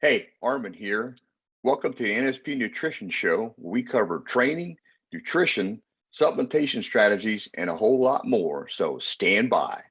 Hey, Arman here. Welcome to the NSP Nutrition Show, where we cover training, nutrition, supplementation strategies, and a whole lot more. So stand by.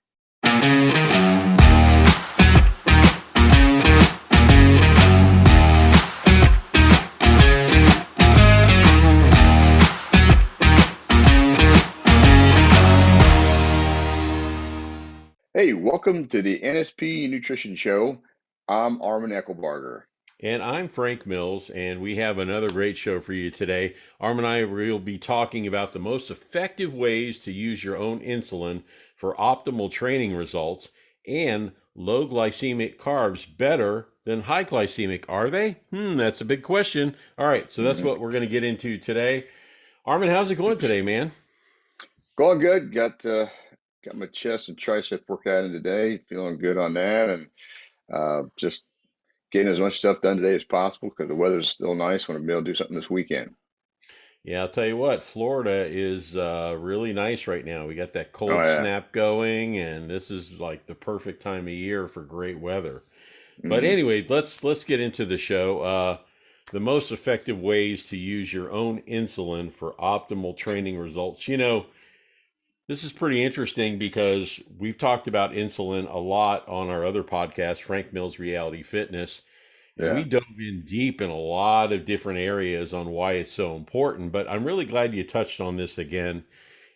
Hey, welcome to the NSP Nutrition Show. I'm Arman Eckelbarger. And I'm Frank Mills, and we have another great show for you today. Arm and I will be talking about the most effective ways to use your own insulin for optimal training results, and low glycemic carbs better than high glycemic, are they? That's a big question. All right, so that's what we're going to get into today. Armin, how's it going today, man? Going good. Got my chest and tricep workout in today. Feeling good on that, and just getting as much stuff done today as possible because the weather's still nice. Want to be able to do something this weekend. Yeah, I'll tell you what, Florida is really nice right now. We got that Oh cold yeah. snap going, and this is like the perfect time of year for great weather. But hmm anyway, let's get into the show. The most effective ways to use your own insulin for optimal training results. This is pretty interesting because we've talked about insulin a lot on our other podcast, Frank Mills Reality Fitness, and we Yeah. dove in deep in a lot of different areas on why it's so important. But I'm really glad you touched on this again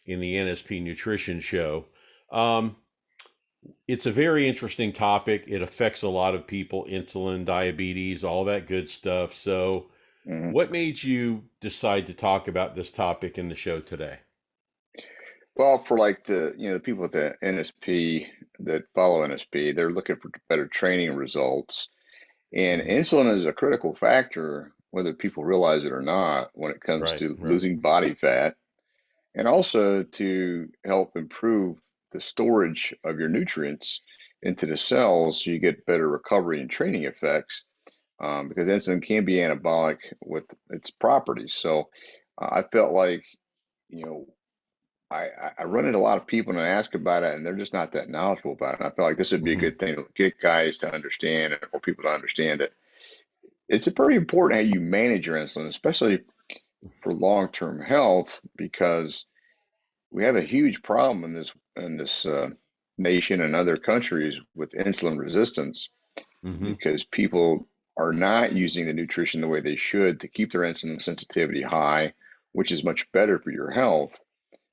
in the NSP Nutrition Show. Um, it's a very interesting topic. It affects a lot of people, insulin, diabetes, all that good stuff. So, hmm what made you decide to talk about this topic in the show today? Well, for like the people at the NSP that follow NSP, they're looking for better training results. And Mhm. insulin is a critical factor, whether people realize it or not, when it comes Right, to right. losing body fat and also to help improve the storage of your nutrients into the cells so you get better recovery and training effects. Because insulin can be anabolic with its properties. So I felt like, you know, I run into a lot of people and I ask about it, and they're just not that knowledgeable about it. And I feel like this would be a hmm good thing to get guys to understand or people to understand it. It's pretty important how you manage your insulin, especially for long-term health, because we have a huge problem in this nation and other countries with insulin resistance hmm because people are not using the nutrition the way they should to keep their insulin sensitivity high, which is much better for your health.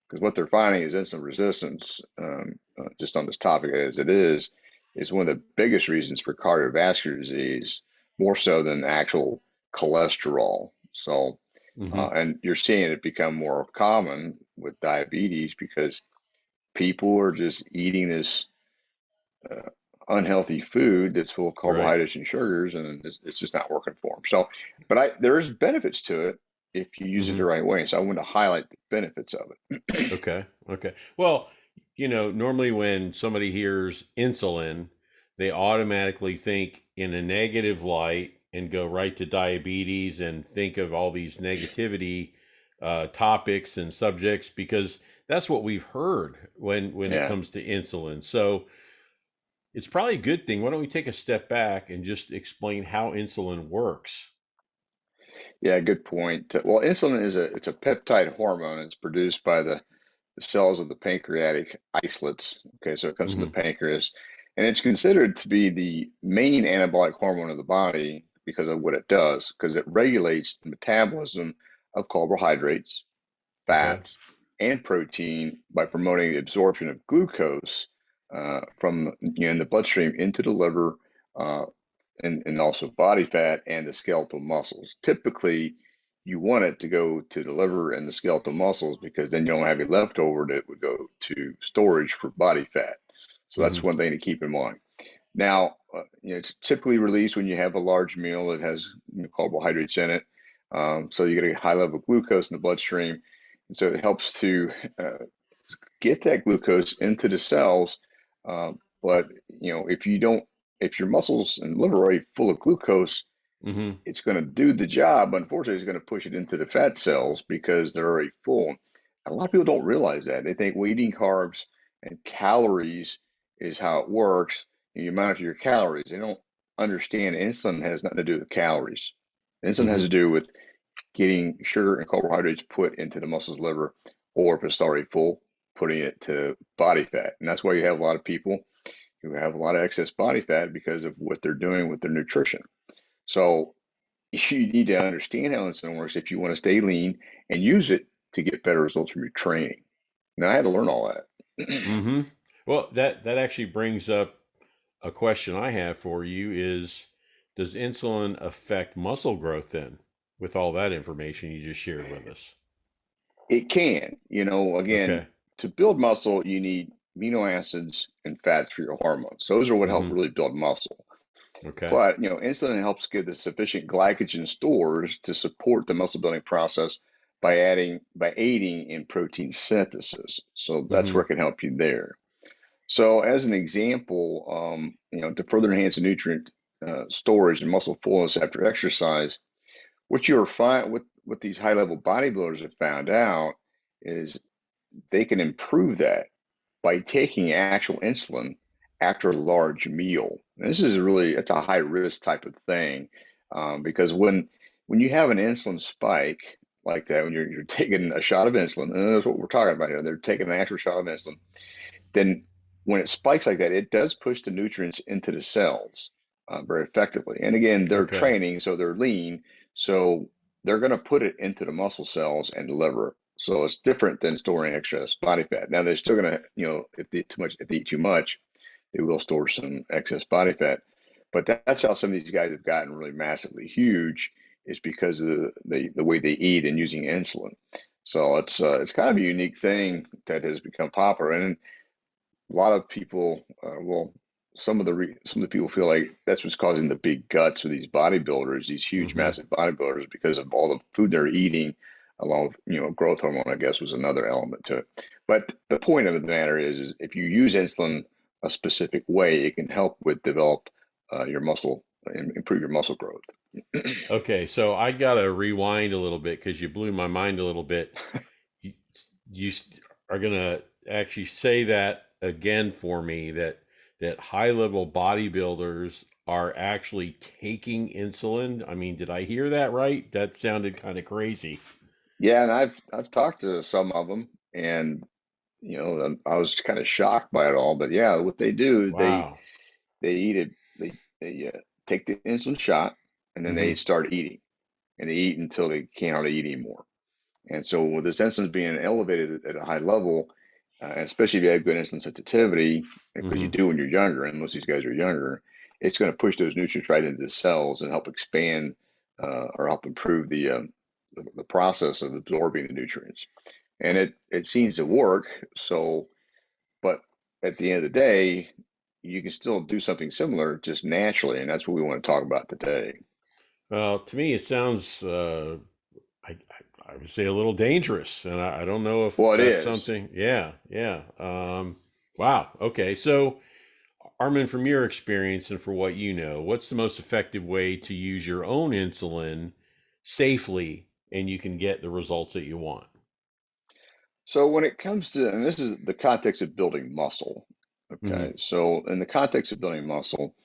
Because what they're finding is insulin resistance, just on this topic as it is one of the biggest reasons for cardiovascular disease, more so than actual cholesterol. So, hmm and you're seeing it become more common with diabetes because people are just eating this uh, unhealthy food that's full of Right. carbohydrates and sugars, and it's just not working for them. So, but there is benefits to it if you use it the hmm right way. So I want to highlight the benefits of it. Okay. Okay. Well, normally when somebody hears insulin, they automatically think in a negative light and go right to diabetes and think of all these negativity topics and subjects because that's what we've heard when it Yeah. comes to insulin. So it's probably a good thing. Why don't we take a step back and just explain how insulin works? Yeah, good point. Well, insulin is a peptide hormone. It's produced by the cells of the pancreatic isolates. Okay, so it comes from the hmm pancreas, and it's considered to be the main anabolic hormone of the body because of what it does, because it regulates the metabolism of carbohydrates, Okay. fats, and protein by promoting the absorption of glucose from in the bloodstream into the liver, uh, and also body fat and the skeletal muscles. Typically, you want it to go to the liver and the skeletal muscles because then you don't have any leftover that would go to storage for body fat. So hmm that's one thing to keep in mind. Now, it's typically released when you have a large meal that has carbohydrates in it. So you get a high level of glucose in the bloodstream. And so it helps to get that glucose into the cells. Uh, but if you don't, if your muscles and liver are already full of glucose, hmm it's going to do the job. Unfortunately, it's going to push it into the fat cells because they're already full. A lot of people don't realize that. They think eating carbs and calories is how it works. And you monitor your calories. They don't understand insulin has nothing to do with calories. Insulin has Mm-hmm. to do with getting sugar and carbohydrates put into the muscle's liver, or if it's already full, putting it to body fat. And that's why you have a lot of people who have a lot of excess body fat because of what they're doing with their nutrition. So you need to understand how insulin works if you want to stay lean and use it to get better results from your training. Now, I had to learn all that. Mm-hmm. Well, that actually brings up a question I have for you is, does insulin affect muscle growth then, with all that information you just shared with us? It can, again, Okay. to build muscle, you need amino acids and fats for your hormones. Those are what help Mm-hmm. really build muscle. Okay. But, insulin helps give the sufficient glycogen stores to support the muscle building process by aiding in protein synthesis. So that's Mm-hmm. where it can help you there. So as an example, to further enhance the nutrient storage and muscle fullness after exercise, what these high level bodybuilders have found out is they can improve that by taking actual insulin after a large meal. And this is it's a high risk type of thing, because when you have an insulin spike like that, when you're taking a shot of insulin, and that's what we're talking about here, they're taking an actual shot of insulin, then when it spikes like that, it does push the nutrients into the cells very effectively. And again, they're Okay. training, so they're lean, so they're going to put it into the muscle cells and deliver. So it's different than storing excess body fat. Now they're still going to, if they eat too much, they will store some excess body fat. But that's how some of these guys have gotten really massively huge, is because of the way they eat and using insulin. So it's kind of a unique thing that has become popular, and a lot of people, some of the people feel like that's what's causing the big guts of these bodybuilders, these huge, Mm-hmm. massive bodybuilders, because of all the food they're eating, along with growth hormone. I guess was another element to it. But the point of the matter is if you use insulin a specific way, it can help with develop your muscle and improve your muscle growth. Okay. So I gotta rewind a little bit because you blew my mind a little bit. You, you are gonna actually say that again for me, that high level bodybuilders are actually taking insulin. I mean, did I hear that right? That sounded kind of crazy. Yeah, and I've talked to some of them, and I was kind of shocked by it all. But yeah, what they do is Wow. they eat it. They take the insulin shot, and then they Mm-hmm. start eating, and they eat until they can't hardly eat anymore. And so with this insulin being elevated at a high level, especially if you have good insulin sensitivity, because you Mm-hmm. do when you're younger, and most of these guys are younger, it's going to push those nutrients right into the cells and help expand or help improve the process of absorbing the nutrients. And it seems to work. So, but at the end of the day, you can still do something similar just naturally, and that's what we want to talk about today. Well, to me, it sounds, I would say a little dangerous, and I don't know if Well, it that's is. something. Yeah, yeah. Wow. Okay. So, Armin, from your experience and for what you know, what's the most effective way to use your own insulin safely and you can get the results that you want? So when it comes to, and this is the context of building muscle, Mm-hmm. okay? So in the context of building muscle,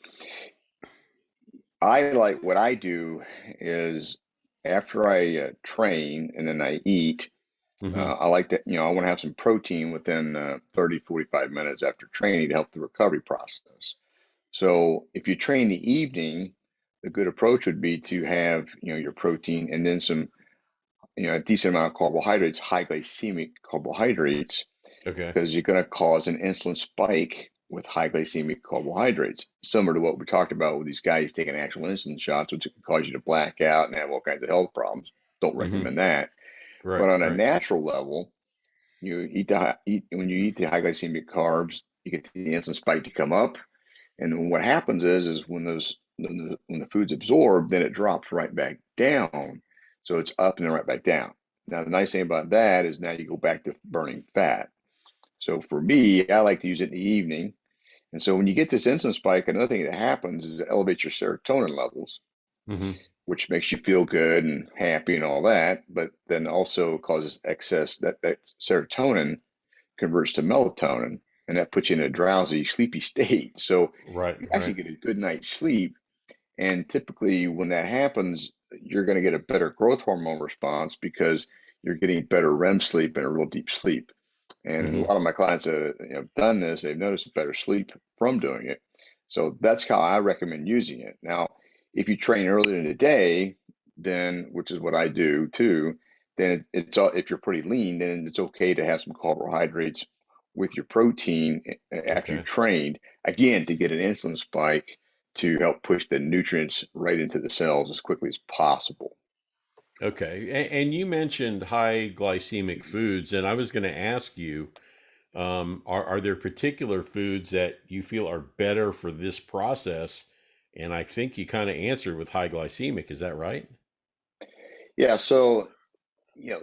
I like what I do is after I train and then I eat, Mm-hmm. I like that, I want to have some protein within 30, 45 minutes after training to help the recovery process. So if you train the evening, the good approach would be to have, your protein and then some, a decent amount of carbohydrates, high glycemic carbohydrates, Okay. because you're going to cause an insulin spike with high glycemic carbohydrates, similar to what we talked about with these guys taking actual insulin shots, which can cause you to black out and have all kinds of health problems. Don't Mm-hmm. recommend that. Right. But on a Right. natural level, when you eat the high glycemic carbs, you get the insulin spike to come up, and what happens is when the food's absorbed, then it drops right back down. So it's up and then right back down. Now the nice thing about that is now you go back to burning fat. So for me, I like to use it in the evening. And so when you get this insulin spike, another thing that happens is it elevates your serotonin levels, Mm-hmm. which makes you feel good and happy and all that, but then also causes excess that serotonin converts to melatonin, and that puts you in a drowsy, sleepy state. So Right. you actually Right. get a good night's sleep. And typically, when that happens, you're going to get a better growth hormone response because you're getting better REM sleep and a real deep sleep. And a Hmm. lot of my clients that have done this, they've noticed better sleep from doing it. So that's how I recommend using it. Now, if you train earlier in the day, then which is what I do too, then it's all, if you're pretty lean, then it's okay to have some carbohydrates with your protein after you've Okay. trained, again, to get an insulin spike to help push the nutrients right into the cells as quickly as possible. Okay. And you mentioned high glycemic foods, and I was going to ask you, are there particular foods that you feel are better for this process? And I think you kind of answered with high glycemic. Is that right? Yeah, so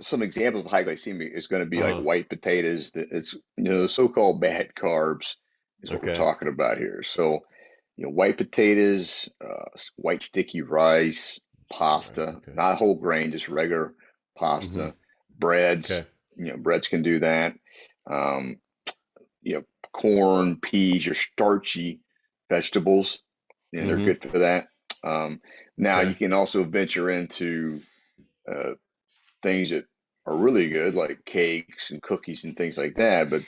some examples of high glycemia is going to be like Uh-huh. white potatoes. That it's the so-called bad carbs is what we're Okay. talking about here. So, white potatoes, white sticky rice, Sticky rice. pasta, Okay. not whole grain, just regular Hmm. pasta, breads. Okay. Breads can do that. Um, Corn, peas, your starchy vegetables. They're Hmm. good for that. Um, Now you Okay. can also venture into uh, things that are really good, like cakes and cookies and things like that. But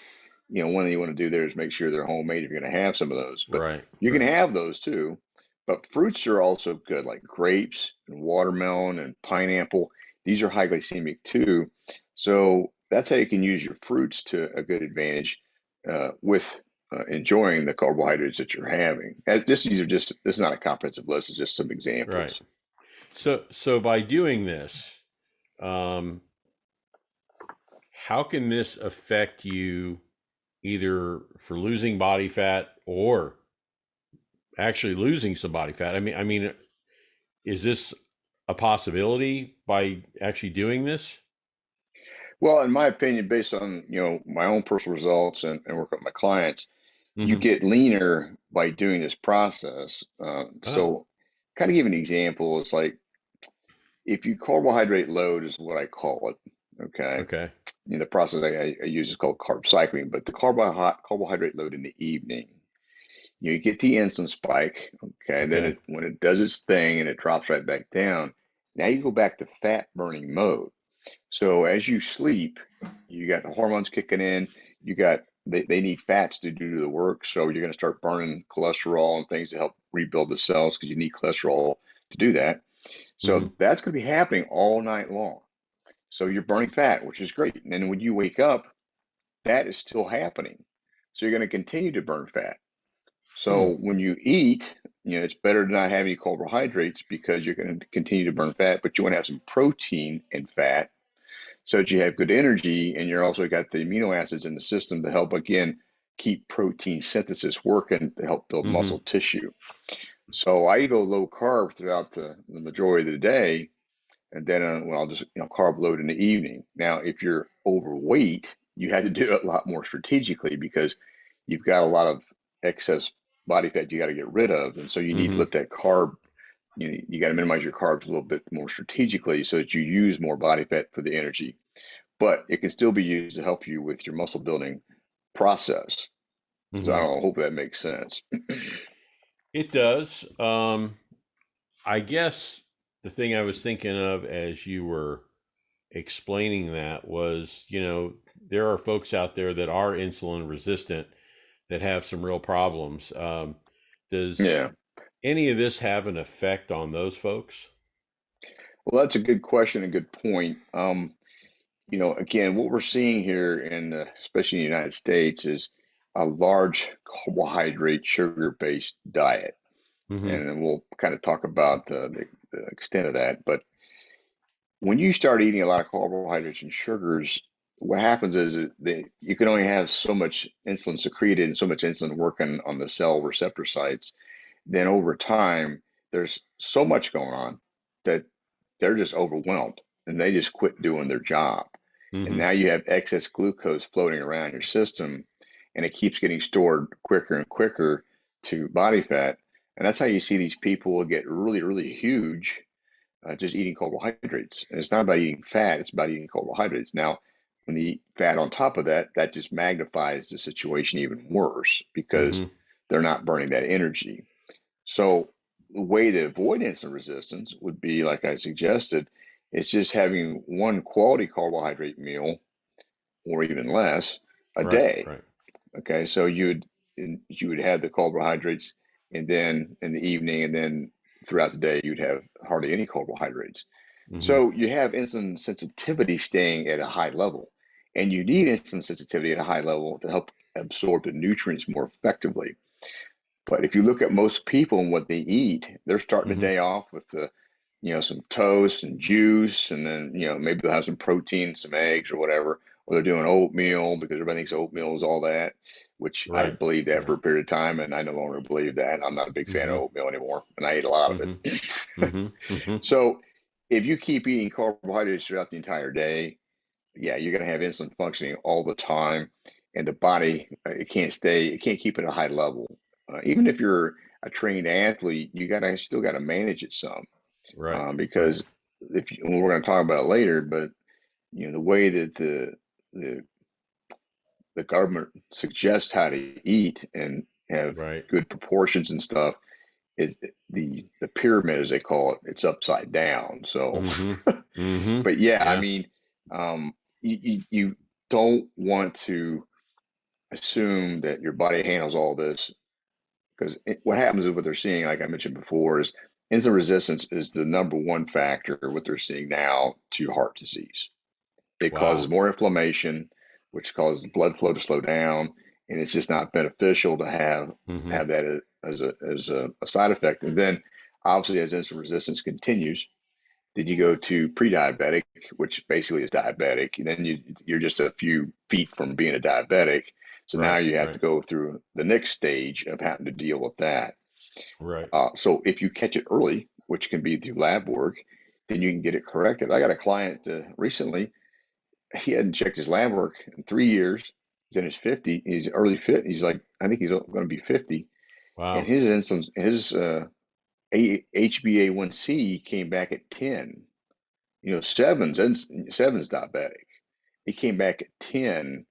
one thing you want to do there is make sure they're homemade if you're going to have some of those. But Right. you can Right. have those too. But fruits are also good, like grapes and watermelon and pineapple. These are high glycemic too. So that's how you can use your fruits to a good advantage with enjoying the carbohydrates that you're having. This is not a comprehensive list, it's just some Right. examples. So by doing this, um, how can this affect you either for losing body fat or actually losing some body fat? I mean, is this a possibility by actually doing this? Well, in my opinion, based on my own personal results and work with my clients, you Hmm. get leaner by doing this process. Oh, So, kind of give an example. It's like if you carbohydrate load is what I call it. Okay, okay. the process I use is called carb cycling. But the carbohydrate load in the evening, you get the insulin spike. Okay, then Okay. when it does its thing and it drops right back down, now you go back to fat burning mode. So as you sleep, you got the hormones kicking in. You got they need fats to do the work. So you're going to start burning cholesterol and things to help rebuild the cells because you need cholesterol to do that. Hmm. So that's going to be happening all night long. So you're burning fat, which is great. And then when you wake up, that is still happening. So you're going to continue to burn fat. Hmm. So when you eat, it's better to not have any carbohydrates because you're going to continue to burn fat, but you want to have some protein and fat so that you have good energy and you're also got the amino acids in the system to help again keep protein synthesis working to help build Hmm. muscle tissue. So I go low carb throughout the majority of the day, and then I'll just carb load in the evening. Now, if you're overweight, you have to do it a lot more strategically because you've got a lot of excess body fat you got to get rid of, and so you need to Hmm. let that carb. You got to minimize your carbs a little bit more strategically so that you use more body fat for the energy, but it can still be used to help you with your muscle building process. So I Hmm. don't know, hope that makes sense. It does. I guess the thing I was thinking of as you were explaining that was, there are folks out there that are insulin resistant that have some real problems. Does Yeah. any of this have an effect on those folks? Well, that's a good question and good point. Again, what we're seeing here especially in the United States is a large carbohydrate, sugar-based diet. Hmm. And then we'll kind of talk about the extent of that. But when you start eating a lot of carbohydrates and sugars, what happens is you can only have so much insulin secreted and so much insulin working on the cell receptor sites. Then over time, there's so much going on that they're just overwhelmed and they just quit doing their job. And Hmm. now you have excess glucose floating around your system and it keeps getting stored quicker and quicker to body fat. And that's how you see these people get really, really huge just eating carbohydrates. And it's not about eating fat, it's about eating carbohydrates. Now, when they eat fat on top of that, that just magnifies the situation even worse because Hmm. they're not burning that energy. So the way to avoid insulin resistance would be, like I suggested, it's just having one quality carbohydrate meal or even less a Right, day. right. Okay, so you would have the carbohydrates, and then in the evening, and then throughout the day, you'd have hardly any carbohydrates. Hmm. So you have insulin sensitivity staying at a high level, and you need insulin sensitivity at a high level to help absorb the nutrients more effectively. But if you look at most people and what they eat, they're starting the Hmm. day off with some toast and juice, and then, maybe they'll have some protein, some eggs or whatever, or they're doing oatmeal because everybody thinks oatmeal is all that, which I Right, believed that for right. a period of time, and I no longer believe that. I'm not a big fan of Hmm. oatmeal anymore, and I ate a lot of Hmm. it. Hmm. Hmm. So if you keep eating carbohydrates throughout the entire day, yeah, you're going to have insulin functioning all the time, and the body it can't keep it at a high level. Even if you're a trained athlete, you gotta still got to manage it some, Right, right, because we're going to talk about it later, but the way that the the government suggests how to eat and have right. good proportions and stuff is the pyramid, as they call it. It's upside down. So, Hmm. Hmm. but yeah, I Yeah. mean, you don't want to assume that your body handles all this, because what happens is what they're seeing, like I mentioned before, is insulin resistance is the number one factor, what they're seeing now, to heart disease. It causes Wow. more inflammation, which causes blood flow to slow down, and it's just not beneficial to have Hmm. have that as a side effect. And then, obviously, as insulin resistance continues, then you go to pre-diabetic, which basically is diabetic, and then you're just a few feet from being a diabetic. So now Right, you have to right, go through the next stage of having to deal with that. right. So if you catch it early, which can be through lab work, then you can get it corrected. I got a client recently. He hadn't checked his lab work in 3 years. He's in his 50. He's early fit. He's like, I think he's going to be 50, and Wow. his insulin, his HbA1c came back at 10. Seven's diabetic. He came back at 10.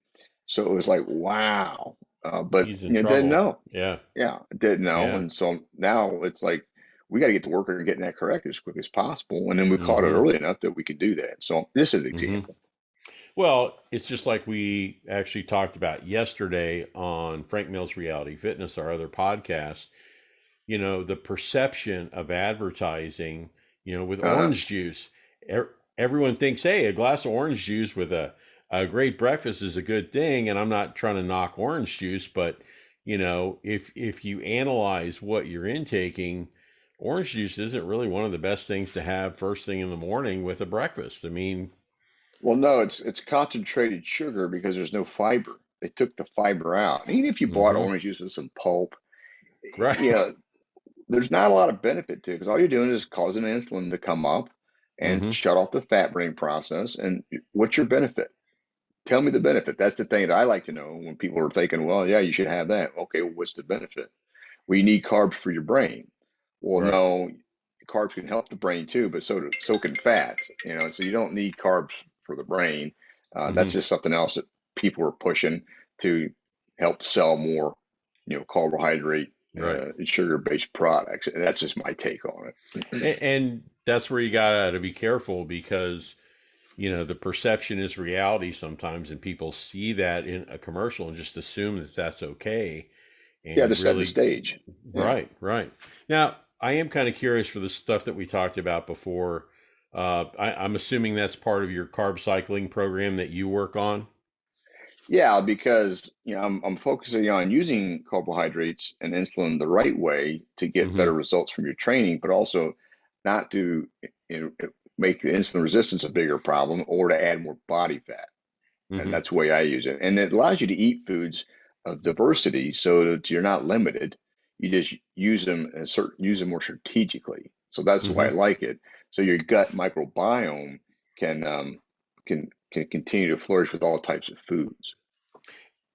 So it was like, wow. But He's in didn't trouble. know. Yeah, Yeah, didn't know. yeah. And so now it's like we got to get to work on getting that corrected as quick as possible. And then we caught it Hmm. early enough that we can do that. So this is an Hmm. example. Well, it's just like we actually talked about yesterday on Frank Mills Reality Fitness, our other podcast. The perception of advertising, with Uh-huh. orange juice. Everyone thinks, hey, a glass of orange juice with a great breakfast is a good thing. And I'm not trying to knock orange juice, but if you analyze what you're intaking, orange juice isn't really one of the best things to have first thing in the morning with a breakfast. I mean, Well, no, it's concentrated sugar because there's no fiber. They took the fiber out. Even if you bought hmm, orange juice with some pulp, right. you know, there's not a lot of benefit to it, because all you're doing is causing insulin to come up and Hmm. shut off the fat burning process. And what's your benefit? Tell me the benefit. That's the thing that I like to know when people are thinking, well, yeah, you should have that. Okay, well, what's the benefit? Well, you need carbs for your brain. Well, Right. no, carbs can help the brain too, but so can fats. So you don't need carbs for the brain. That's Hmm. just something else that people are pushing to help sell more, carbohydrate Right. and sugar-based products. And that's just my take on it. And that's where you gotta be careful because the perception is reality sometimes, and people see that in a commercial and just assume that that's okay. Yeah, they're And setting the really, stage. Yeah. right, right. Now, I am kind of curious for the stuff that we talked about before. I'm assuming that's part of your carb cycling program that you work on. Yeah, because I'm focusing on using carbohydrates and insulin the right way to get Hmm. better results from your training, but also not to make the insulin resistance a bigger problem or to add more body fat. And Hmm. that's the way I use it. And it allows you to eat foods of diversity so that you're not limited. You just use them more strategically. So that's why I Hmm. like it. So your gut microbiome can can continue to flourish with all types of foods.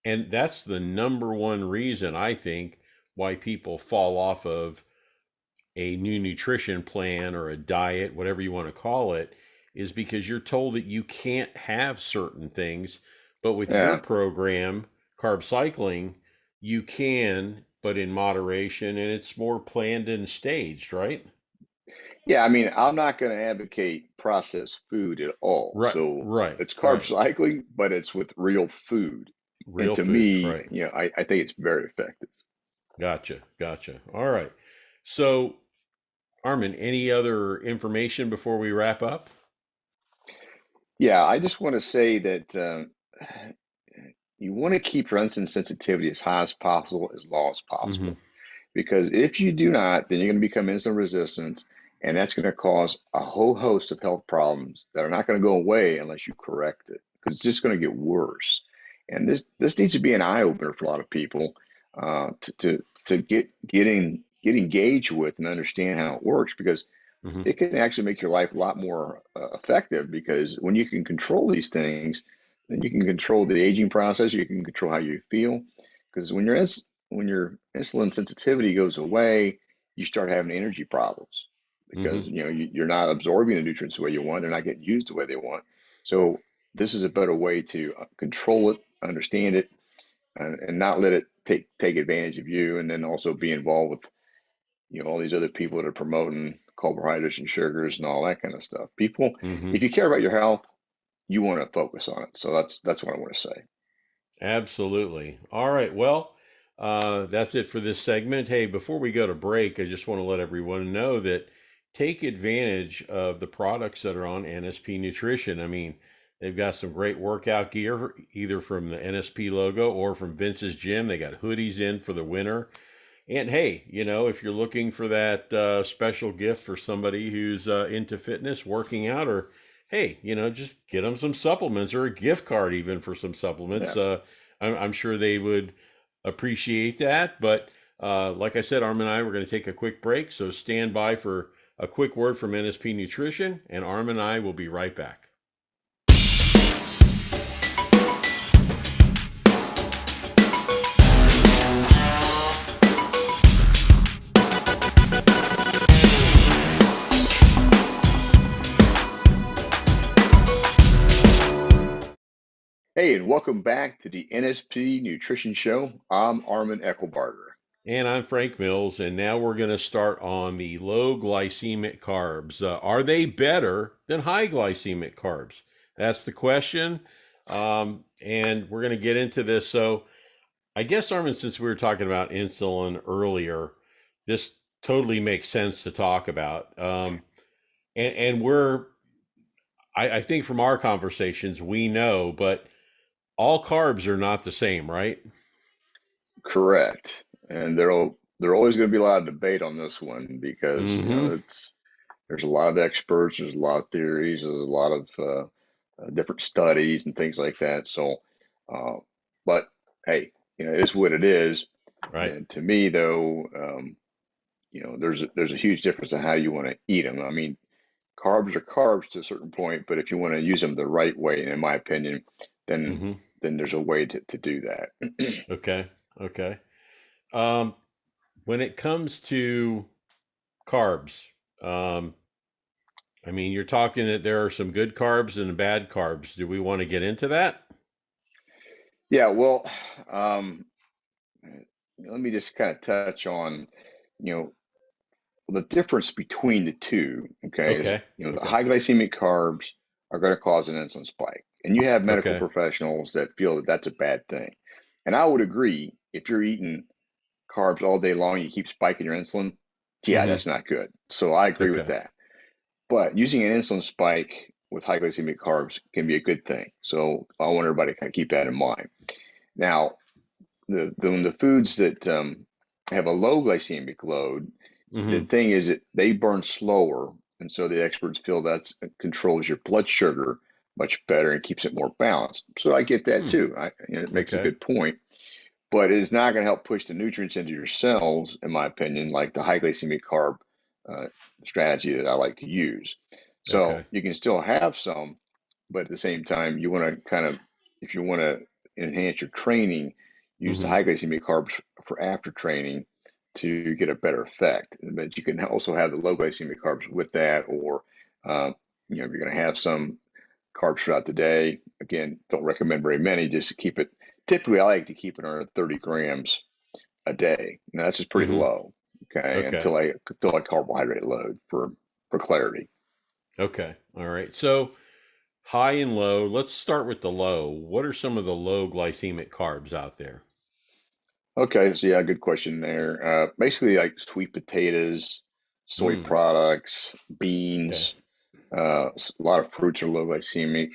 And that's the number one reason I think why people fall off of a new nutrition plan or a diet, whatever you want to call it, is because you're told that you can't have certain things. But with your Yeah. program, carb cycling, you can, but in moderation, and it's more planned and staged, right? Yeah, I mean, I'm not going to advocate processed food at all. Right, So right, it's carb right. cycling, but it's with real food. And Real to food, me, right. I think it's very effective. Gotcha, gotcha. All right. So, Armin, any other information before we wrap up? Yeah, I just want to say that you want to keep your insulin sensitivity as high as possible, as low as Mm-hmm. possible. Because if you do not, then you're going to become insulin resistant, and that's going to cause a whole host of health problems that are not going to go away unless you correct it, because it's just going to get worse. And this needs to be an eye opener for a lot of people to get engaged with and understand how it works, because Mm-hmm. it can actually make your life a lot more effective. Because when you can control these things, then you can control the aging process. You can control how you feel. Because when your insulin sensitivity goes away, you start having energy problems Mm-hmm. because you're not absorbing the nutrients the way you want. They're not getting used the way they want. So this is a better way to control it, understand it, and not let it take advantage of you, and then also be involved with all these other people that are promoting carbohydrates and sugars and all that kind of stuff. People, Mm-hmm. if you care about your health, you want to focus on it. So that's what I want to say. Absolutely. All right. Well, that's it for this segment. Hey, before we go to break, I just want to let everyone know that take advantage of the products that are on NSP Nutrition. I mean, they've got some great workout gear, either from the NSP logo or from Vince's Gym. They got hoodies in for the winter. And hey, if you're looking for that special gift for somebody who's into fitness, working out, or hey, just get them some supplements or a gift card even for some supplements. Yeah. I'm sure they would appreciate that. But like I said, Arm and I, we're going to take a quick break. So stand by for a quick word from NSP Nutrition, and Arm and I will be right back. Hey, and welcome back to the NSP Nutrition Show. I'm Arman Eckelbarger. And I'm Frank Mills, and now we're going to start on the low glycemic carbs. Are they better than high glycemic carbs? That's the question. And we're going to get into this. So, I guess, Armin, since we were talking about insulin earlier, this totally makes sense to talk about. And I think from our conversations, we know, but all carbs are not the same, right? Correct. And there always going to be a lot of debate on this one because Mm-hmm. there's a lot of experts, there's a lot of theories, there's a lot of different studies and things like that. So, uh, but hey, it is what it is. Right. And to me, though, there's a huge difference in how you want to eat them. I mean, carbs are carbs to a certain point, but if you want to use them the right way, in my opinion, then Mm-hmm. there's a way to do that. Okay. Okay. Um, when it comes to carbs, um, I mean, you're talking that there are some good carbs and bad carbs. Do we want to get into that? Yeah, well, um, let me just kind of touch on, you know, the difference between the two. Okay, is Okay. the Okay. high glycemic carbs are going to cause an insulin spike, and you have medical Okay. professionals that feel that that's a bad thing. And I would agree, if you're eating carbs all day long, you keep spiking your insulin. Yeah, Mm-hmm. that's not good. So I agree with Okay. that. But using an insulin spike with high glycemic carbs can be a good thing. So I want everybody to kind of keep that in mind. Now, the foods that have a low glycemic load, the Mm-hmm. thing is that they burn slower, and so the experts feel that controls your blood sugar much better and keeps it more balanced. So I get that Hmm. too. It makes a Okay. good point, but it's not going to help push the nutrients into your cells, in my opinion, like the high glycemic carb uh, strategy that I like to use. So Okay. you can still have some, but at the same time, you want to if you want to enhance your training, use the Mm-hmm. high glycemic carbs for after training to get a better effect. But you can also have the low glycemic carbs with that, or if you're going to have some carbs throughout the day. Again, don't recommend very many, just to keep it. Typically, I like to keep it around 30 grams a day. Now that's just pretty Mm-hmm. low. Okay, Okay. until I carbohydrate load for clarity. Okay. All right. So high and low. Let's start with the low. What are some of the low glycemic carbs out there? Okay, so yeah, good question there. Basically, like sweet potatoes, soy Mm. products, Okay. beans. A lot of fruits are low glycemic.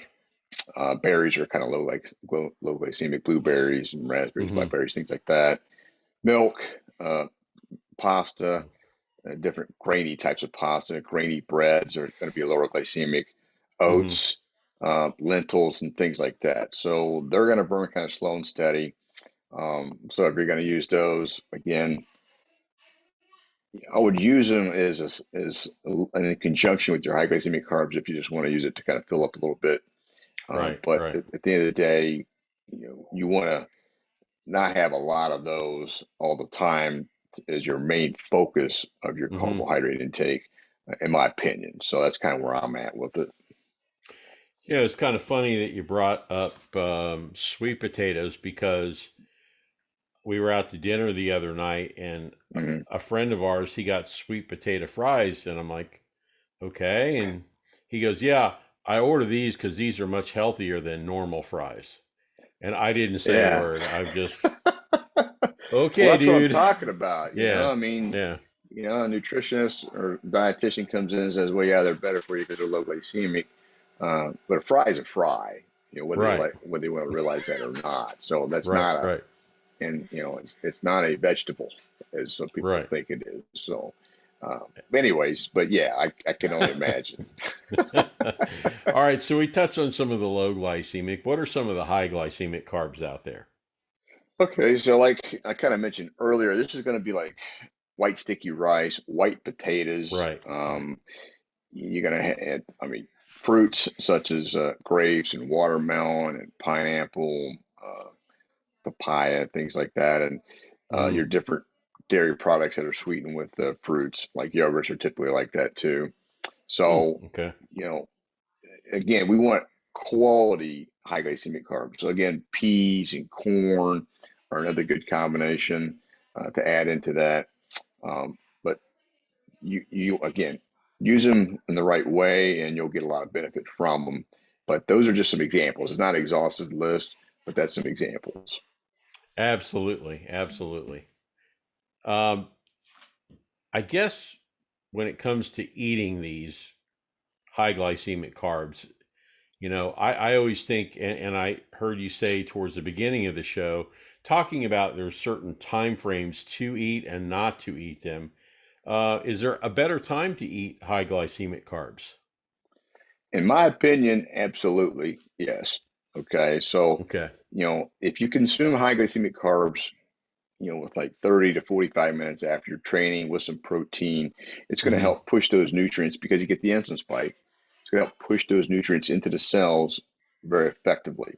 Berries are kind of low glycemic. Blueberries and raspberries, Mm-hmm. blackberries, things like that. Milk, pasta, different grainy types of pasta, grainy breads are going to be lower glycemic. Mm-hmm. Oats, lentils, and things like that. So they're going to burn kind of slow and steady. So if you're going to use those, again, I would use them as in conjunction with your high glycemic carbs if you just want to use it to kind of fill up a little bit. Right. But Right. at the end of the day, you want to not have a lot of those all the time as your main focus of your Mm-hmm. carbohydrate intake, in my opinion. So that's kind of where I'm at with it. Yeah, it's kind of funny that you brought up sweet potatoes because we were out to dinner the other night and Hmm. a friend of ours, he got sweet potato fries. And I'm like, okay. And he goes, yeah, I order these because these are much healthier than normal fries. And I didn't say a Yeah. word. I'm just, Well, okay, that's what I'm dude. talking about. Yeah. I mean, Yeah. a nutritionist or dietitian comes in and says, "Well, yeah, they're better for you because they're low glycemic." But a fry is a fry, Right. whether they want to realize that or not. So that's Right. not Right. it's not a vegetable as some people Right. think it is. So, uh, anyways, but yeah, I can only imagine. All right. So we touched on some of the low glycemic. What are some of the high glycemic carbs out there? Okay, so like I kind of mentioned earlier, this is going to be like white sticky rice, white potatoes. Right. Right. You're going to add, I mean, fruits such as grapes and watermelon and pineapple, papaya, things like that, and Mm-hmm. your different dairy products that are sweetened with fruits, like yogurts, are typically like that too. Mm, So, okay. you know, again, we want quality high glycemic carbs. So again, peas and corn are another good combination to add into that. But you again use them in the right way, and you'll get a lot of benefit from them. But those are just some examples. It's not an exhaustive list, but that's some examples. Absolutely. Absolutely. Um, I guess when it comes to eating these high glycemic carbs, I always think, and I heard you say towards the beginning of the show, talking about there's certain time frames to eat and not to eat them. Is there a better time to eat high glycemic carbs? In my opinion, absolutely yes. Okay, so Okay. if you consume high glycemic carbs, with like 30 to 45 minutes after your training with some protein, it's going to Hmm. help push those nutrients because you get the insulin spike. It's going to help push those nutrients into the cells very effectively.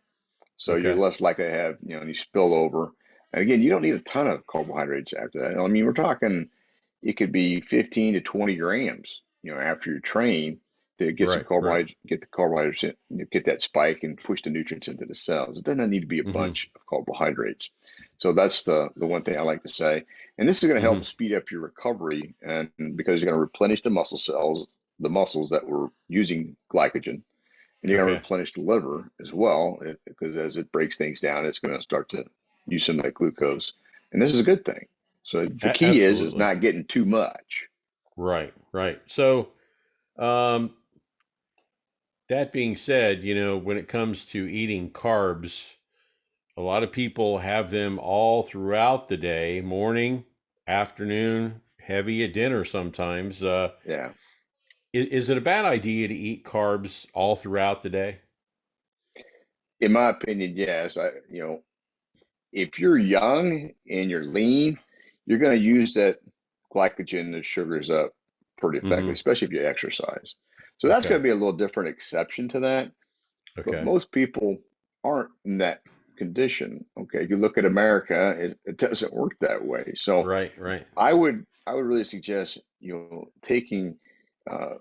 So you're Okay. less likely to have, any spillover. And again, you don't need a ton of carbohydrates after that. I mean, we're talking it could be 15 to 20 grams, after you train to get some Right. Right. carbohydrates, get the carbohydrates, get that spike and push the nutrients into the cells. It doesn't need to be a Hmm. bunch of carbohydrates. So that's the one thing I like to say. And this is going to help Hmm. speed up your recovery, and because you're going to replenish the muscle cells, the muscles that were using glycogen, and you're going to Okay. replenish the liver as well, because as it breaks things down, it's going to start to use some of that glucose, and this is a good thing. So the key is Absolutely. not getting too much. Right. Right. So, um, that being said, when it comes to eating carbs, a lot of people have them all throughout the day, morning, afternoon, heavy at dinner sometimes. Yeah, Is it a bad idea to eat carbs all throughout the day? in my opinion, yes. If you're young and you're lean, you're going to use that glycogen, the sugars up pretty effectively, Hmm. especially if you exercise. So that's Okay. going to be a little different exception to that. But Okay. most people aren't in that condition. Okay, if you look at America, it doesn't work that way. So Right. Right. I would really suggest taking uh,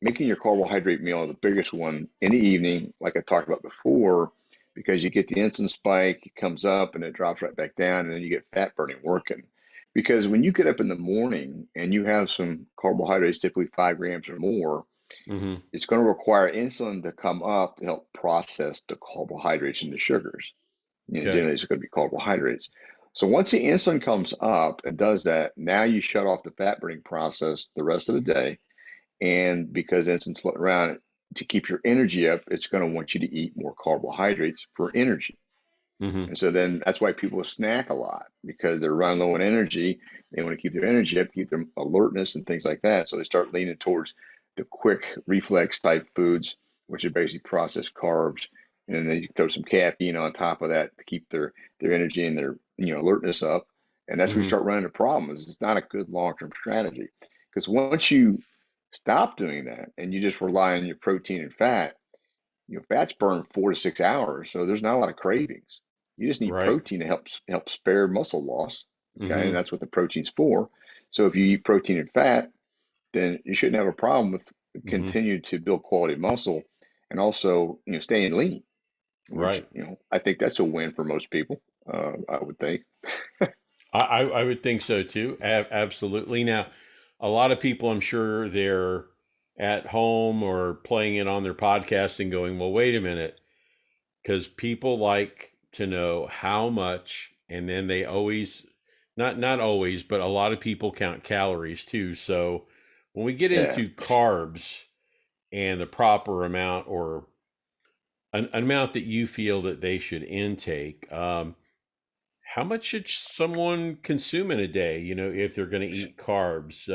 making your carbohydrate meal the biggest one in the evening, like I talked about before, because you get the insulin spike, it comes up and it drops right back down, and then you get fat burning working. Because when you get up in the morning and you have some carbohydrates, typically 5 grams or more, Mm-hmm. it's going to require insulin to come up to help process the carbohydrates into sugars. Okay. Generally, it's going to be carbohydrates. So once the insulin comes up and does that, now you shut off the fat burning process the rest of the day. And because insulin's floating around, to keep your energy up, it's going to want you to eat more carbohydrates for energy. Mm-hmm. And so then that's why people snack a lot, because they're running low on energy. They want to keep their energy up, keep their alertness and things like that. So they start leaning towards the quick reflex type foods, which are basically processed carbs. And then you throw some caffeine on top of that to keep their energy and their alertness up. And that's where you Mm-hmm. start running into problems. It's not a good long-term strategy. Because once you stop doing that and you just rely on your protein and fat, fats burn 4 to 6 hours, so there's not a lot of cravings. You just need Right. protein to help spare muscle loss. Okay, and Mm-hmm. that's what the protein's for. So if you eat protein and fat, then you shouldn't have a problem with Mm-hmm. continue to build quality muscle, and also staying lean, which Right. I think that's a win for most people. I would think. I would think so too. Absolutely. Now, a lot of people, I'm sure they're at home or playing it on their podcast and going, well, wait a minute, because people like to know how much, and then they always, not always, but a lot of people count calories too. So when we get Yeah. into carbs and the proper amount, or an amount that you feel that they should intake, how much should someone consume in a day, if they're going to eat carbs?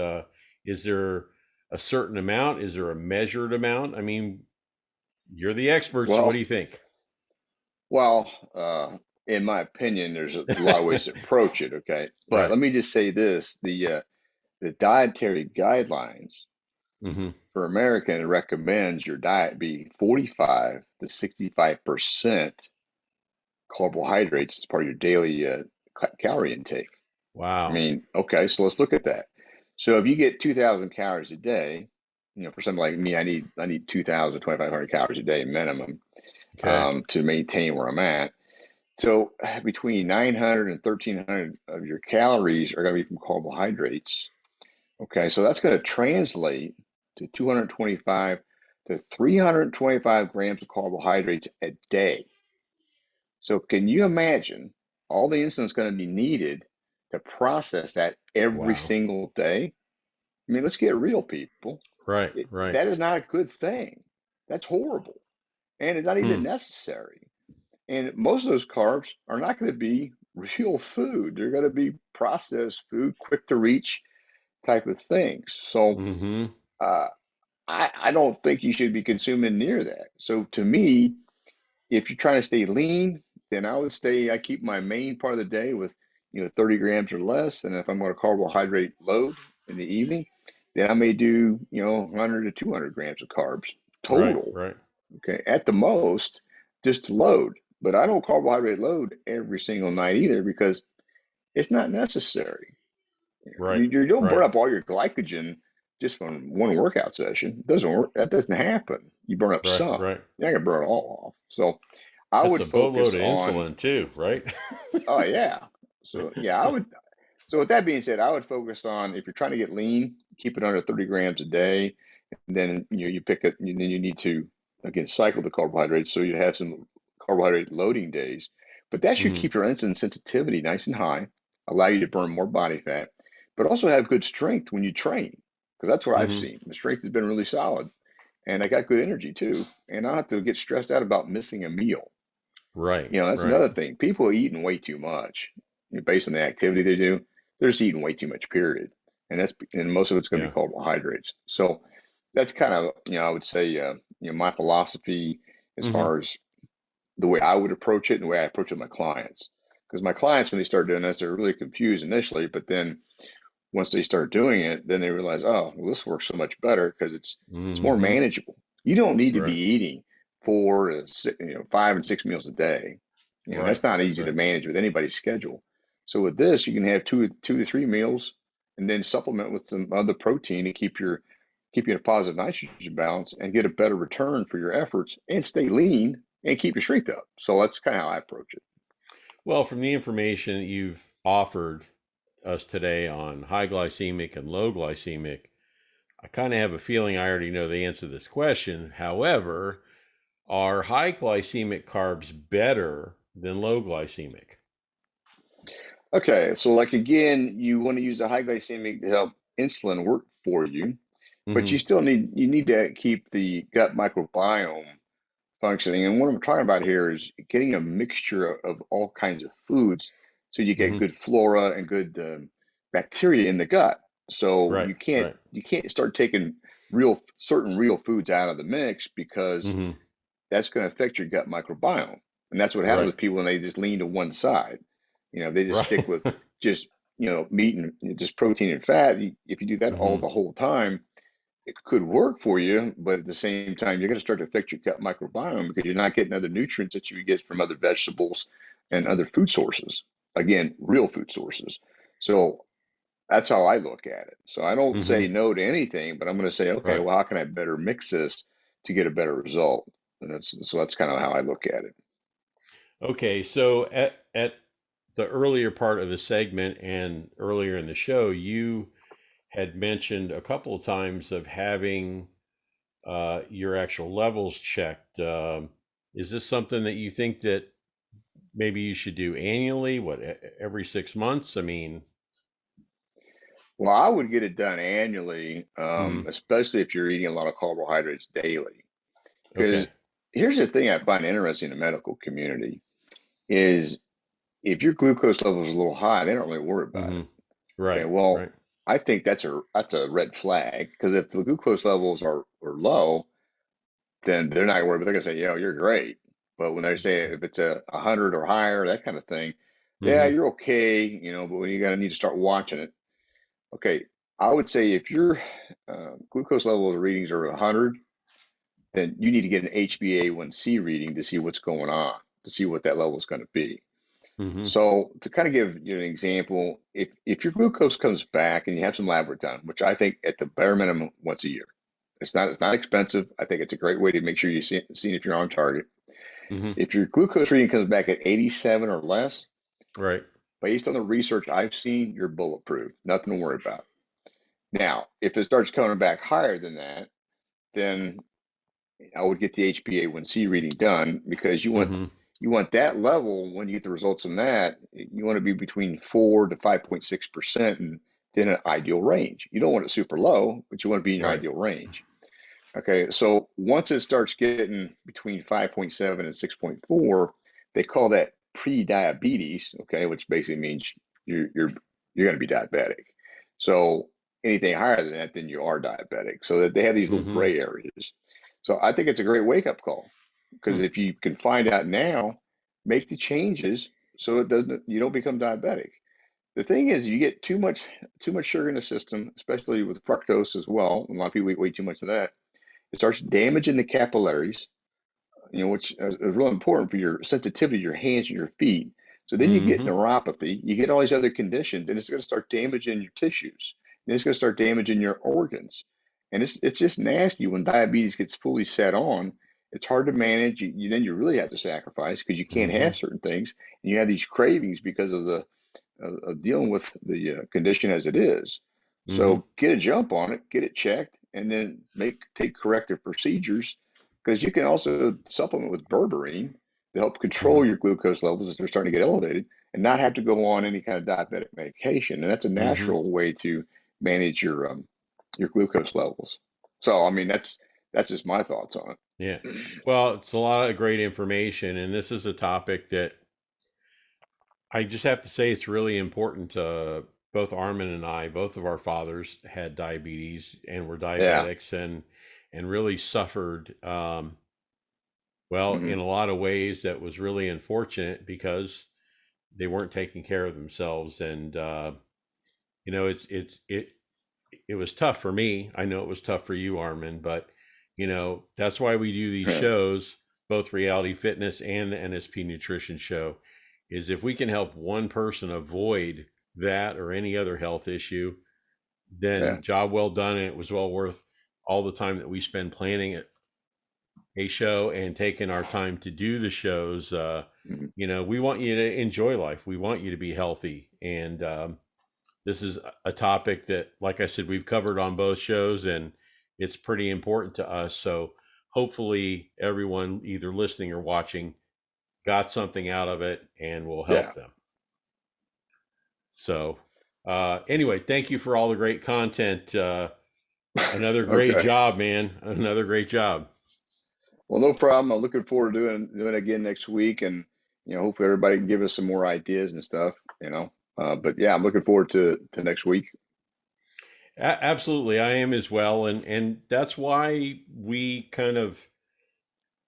Is there a certain amount? Is there a measured amount? I mean, you're the expert, so what do Well, you think? well, in my opinion, there's a lot of ways to approach it. Okay, but Right. let me just say this: the dietary guidelines Mm-hmm. for American recommends your diet be 45 to 65% carbohydrates as part of your daily calorie intake. I Wow. mean, okay, so let's look at that. So if you get 2,000 calories a day, for something like me, I need 2,000, 2,500 calories a day minimum Okay. to maintain where I'm at. So between 900 and 1,300 of your calories are going to be from carbohydrates. Okay, so that's going to translate to 225 to 325 grams of carbohydrates a day. So can you imagine all the insulin that's going to be needed to process that every Wow. single day? I mean, let's get real, people. Right. Right. That is not a good thing. That's horrible. And it's not even Hmm. necessary. And most of those carbs are not going to be real food. They're going to be processed food, quick to reach type of things. So Mm-hmm. uh, I don't think you should be consuming near that. So to me, if you're trying to stay lean, then I keep my main part of the day with 30 grams or less. And if I'm going to carbohydrate load in the evening, then I may do 100 to 200 grams of carbs Right. total. Right. Okay, at the most, just to load. But I don't carbohydrate load every single night either, because it's not necessary. Right. You don't burn Right. up all your glycogen just from one workout session. It doesn't work. That doesn't happen. You burn up Right. some. Right. You're not gonna burn it all off. So I That's would a boatload focus of on. insulin too, right? Oh yeah. So yeah, I would. So with that being said, I would focus on, if you're trying to get lean, keep it under 30 grams a day, and then you pick it. And then you need to again cycle the carbohydrates, so you have some carbohydrate loading days. But that should Hmm. keep your insulin sensitivity nice and high, allow you to burn more body fat, but also have good strength when you train. Because that's what I've Hmm. seen. The strength has been really solid, and I got good energy too. And I don't have to get stressed out about missing a meal. Right. That's Right. another thing. People are eating way too much, based on the activity they do. They're just eating way too much, period. And most of it's going to Yeah. be carbohydrates. So that's kind of, I would say, my philosophy as Hmm. far as the way I would approach it and the way I approach it with my clients. Because my clients, when they start doing this, they're really confused initially, but then once they start doing it, then they realize, oh, well, this works so much better because it's more Hmm. manageable. You don't need to be Right. eating 4 to 6, 5 and 6 meals a day. Right. That's not easy to Right. manage with anybody's schedule. So with this, you can have two to three meals, and then supplement with some other protein to keep you in a positive nitrogen balance and get a better return for your efforts and stay lean and keep your strength up. So that's kind of how I approach it. Well, from the information that you've offered us today on high glycemic and low glycemic, I kind of have a feeling I already know the answer to this question. However, are high glycemic carbs better than low glycemic? Okay, so like again, you want to use the high glycemic to help insulin work for you, but Mm-hmm. you need to keep the gut microbiome functioning. And what I'm talking about here is getting a mixture of all kinds of foods so you get Mm-hmm. good flora and good bacteria in the gut. So Right. Right. you can't start taking certain real foods out of the mix because Mm-hmm. that's going to affect your gut microbiome. And that's what happens Right. with people when they just lean to one side. You know, they just Right. stick with just, meat and just protein and fat. If you do that all Mm-hmm. the whole time, it could work for you, but at the same time, you're going to start to affect your gut microbiome because you're not getting other nutrients that you get from other vegetables and other food sources. Again, real food sources. So that's how I look at it. So I don't Mm-hmm. say no to anything, but I'm going to say, okay, Right. well, how can I better mix this to get a better result? And that's kind of how I look at it. Okay. So at the earlier part of the segment and earlier in the show, you had mentioned a couple of times of having your actual levels checked. Is this something that you think that maybe you should do annually? What, every 6 months? I mean, Well, I would get it done annually, mhm, especially if you're eating a lot of carbohydrates daily. Because okay. here's the thing I find interesting in the medical community is if your glucose level is a little high, they don't really worry about Hmm. it. Okay, Right, well, right. I think that's a red flag because if the glucose levels are low, then they're not worried. But they're gonna say, "Yo, you're great." But when they say if it's a hundred or higher, that kind of thing, yeah, Hmm. you're okay, but when you gotta need to start watching it. Okay, I would say if your glucose level readings are 100, then you need to get an HbA1c reading to see what's going on, to see what that level is going to be. Hmm. So to kind of give you an example, if your glucose comes back and you have some lab work done, which I think at the bare minimum once a year, it's not expensive. I think it's a great way to make sure you see if you're on target. Hmm. If your glucose reading comes back at 87 or less, Right. based on the research I've seen, you're bulletproof. Nothing to worry about. Now, if it starts coming back higher than that, then I would get the HbA1c reading done because Hmm. you want that level when you get the results from that. You want to be between 4 to 5.6% and then an ideal range. You don't want it super low, but you want to be in your Right. ideal range. Okay, so once it starts getting between 5.7 and 6.4, they call that pre-diabetes, okay, which basically means you're going to be diabetic. So anything higher than that, then you are diabetic. So that they have these little Hmm. gray areas. So I think it's a great wake-up call because if you can find out now, make the changes so it doesn't you don't become diabetic. The thing is, you get too much sugar in the system, especially with fructose as well. A lot of people eat way too much of that. It starts damaging the capillaries, which is really important for your sensitivity, your hands and your feet. So then you get Hmm. neuropathy, you get all these other conditions, and it's going to start damaging your tissues. And it's going to start damaging your organs. And it's just nasty when diabetes gets fully set on. It's hard to manage. Then you really have to sacrifice because you can't Hmm. have certain things, and you have these cravings because of the of dealing with the condition as it is. Hmm. So get a jump on it, get it checked, and then take corrective procedures because you can also supplement with berberine to help Hmm. control your glucose levels as they're starting to get elevated and not have to go on any kind of diabetic medication. And that's a Hmm. natural way to manage your glucose levels. So I mean that's just my thoughts on Yeah. it. Well, it's a lot of great information, and this is a topic that I just have to say it's really important to both Armin and I. Both of our fathers had diabetes and were Yeah. diabetics, and really suffered. Well, in Hmm. a lot of ways, that was really unfortunate because they weren't taking care of themselves, and it was tough for me. I know it was tough for you, Armin, but that's why we do these Yeah. shows, both Reality Fitness and the NSP Nutrition Show, is if we can help one person avoid that or any other health issue, Yeah. then job well done, and it was well worth all the time that we spend planning it a show and taking our time to do the shows. Mhm. We want you to enjoy life. We want you to be healthy. And this is a topic that, like I said, we've covered on both shows, and it's pretty important to us. So hopefully everyone either listening or watching got something out of it and will Yeah. help them. So anyway, thank you for all the great content. Another great Okay. job, man. Another great job. Well, no problem. I'm looking forward to doing it again next week, and hopefully everybody can give us some more ideas and stuff. But yeah, I'm looking forward to next week. Absolutely, I am as well, and that's why we kind of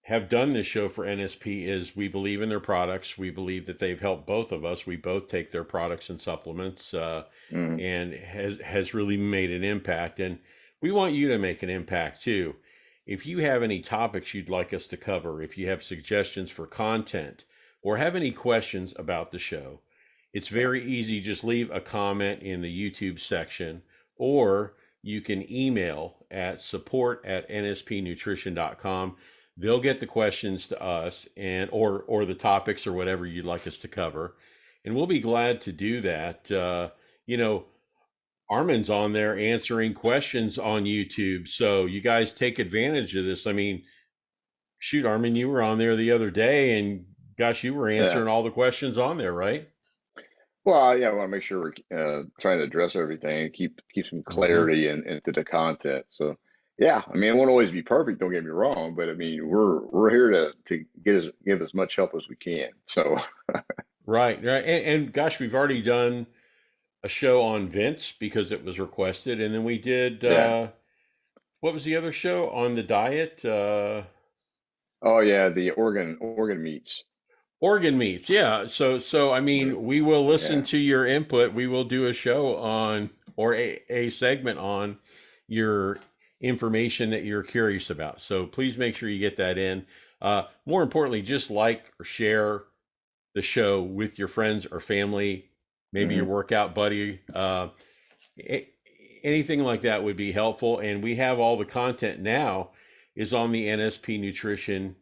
have done this show for NSP. Is we believe in their products. We believe that they've helped both of us. We both take their products and supplements, Mhm. and has really made an impact. And we want you to make an impact too. If you have any topics you'd like us to cover, if you have suggestions for content, or have any questions about the show, it's very easy. Just leave a comment in the YouTube section, or you can email at support@nspnutrition.com. They'll get the questions to us, and or the topics or whatever you'd like us to cover, and we'll be glad to do that. Arman's on there answering questions on YouTube, so you guys take advantage of this. I mean, shoot, Arman, you were on there the other day, and gosh, you were Yeah. answering all the questions on there, right? Well, yeah, I want to make sure we're trying to address everything and keep some Uh-huh. clarity into the content. So, yeah, I mean, it won't always be perfect. Don't get me wrong, but I mean, we're here to give as much help as we can. So, Right, right. And gosh, we've already done a show on Vince because it was requested, and then we did yeah. what was the other show on the diet? Oh, yeah, the organ meats. Organ meats. Yeah. So I Right. mean, we will listen Yeah. to your input. We will do a show on, or a segment on your information that you're curious about. So please make sure you get that in. More importantly, just like or share the show with your friends or family, maybe your Hmm. workout buddy. A- Anything like that would be helpful. And we have all the content now is on the NSP Nutrition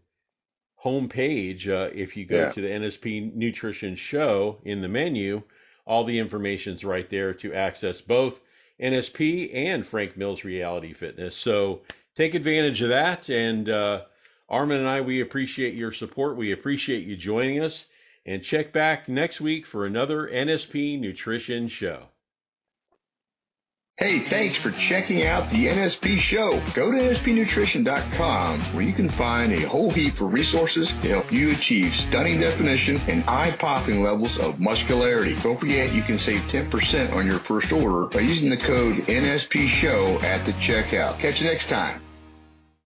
homepage. If you go Yeah. to the NSP Nutrition Show in the menu, all the information's right there to access both NSP and Frank Mills Reality Fitness. So take advantage of that. And Arman and I, we appreciate your support. We appreciate you joining us. And check back next week for another NSP Nutrition Show. Hey, thanks for checking out the NSP show. Go to nspnutrition.com where you can find a whole heap of resources to help you achieve stunning definition and eye-popping levels of muscularity. Don't forget you can save 10% on your first order by using the code NSP show at the checkout. Catch you next time.